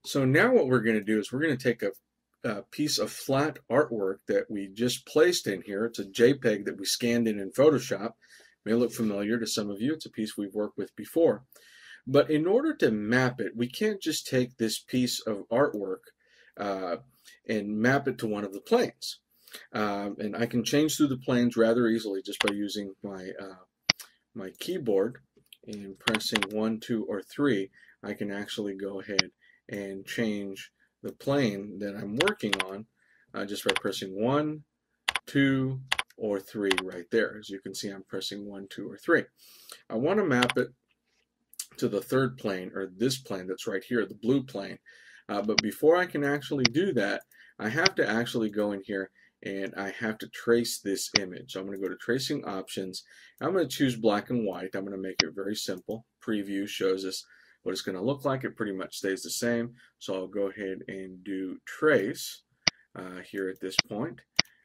So now what we're going to do is we're going to take a piece of flat artwork that we just placed in here. It's a JPEG that we scanned in Photoshop. It may look familiar to some of you. It's a piece we've worked with before. But in order to map it, we can't just take this piece of artwork and map it to one of the planes. And I can change through the planes rather easily just by using my keyboard and pressing 1, 2, or 3. I can actually go ahead and change the plane that I'm working on just by pressing 1, 2, or 3 right there. As you can see, I'm pressing 1, 2, or 3. I want to map it to the third plane, or this plane that's right here, the blue plane. But before I can actually do that, I have to actually go in here and I have to trace this image. So I'm going to go to Tracing Options. I'm going to choose black and white. I'm going to make it very simple. Preview shows us what it's going to look like. It pretty much stays the same. So I'll go ahead and do Trace here at this point.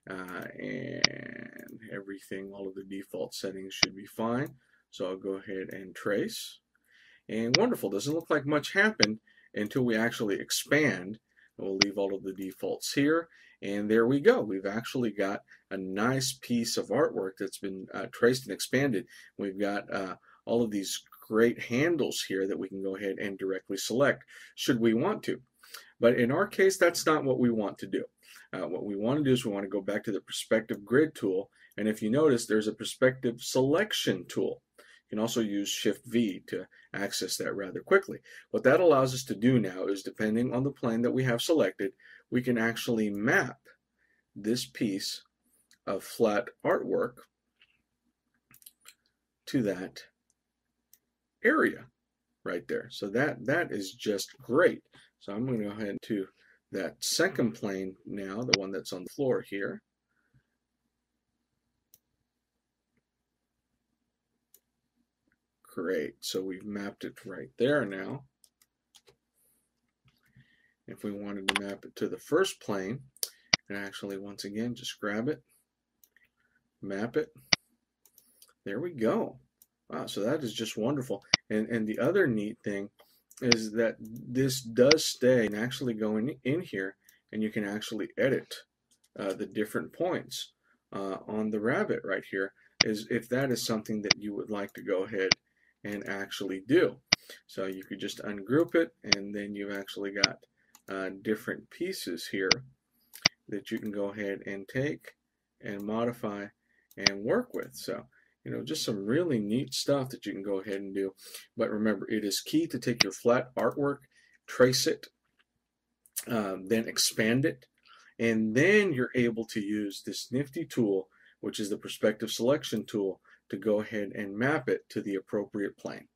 And everything, all of the default settings should be fine. So I'll go ahead and trace. And wonderful, doesn't look like much happened until we actually expand. We'll leave all of the defaults here, and there we go. We've actually got a nice piece of artwork that's been traced and expanded. We've got all of these great handles here that we can go ahead and directly select should we want to. But in our case, that's not what we want to do. What we want to do is we want to go back to the perspective grid tool, and if you notice, there's a perspective selection tool. You can also use Shift V to access that rather quickly. What that allows us to do now is, depending on the plane that we have selected, we can actually map this piece of flat artwork to that area right there. So that is just great. So I'm going to go ahead to that second plane now, the one that's on the floor here. Great, so we've mapped it right there now. If we wanted to map it to the first plane, and actually once again just grab it, map it. There we go. Wow, so that is just wonderful. And the other neat thing is that this does stay and actually go in here, and you can actually edit the different points on the rabbit right here, if that is something that you would like to go ahead and actually do. So you could just ungroup it, and then you've actually got different pieces here that you can go ahead and take and modify and work with. So, you know, just some really neat stuff that you can go ahead and do. But remember, it is key to take your flat artwork, trace it, then expand it, and then you're able to use this nifty tool, which is the perspective selection tool, to go ahead and map it to the appropriate plane.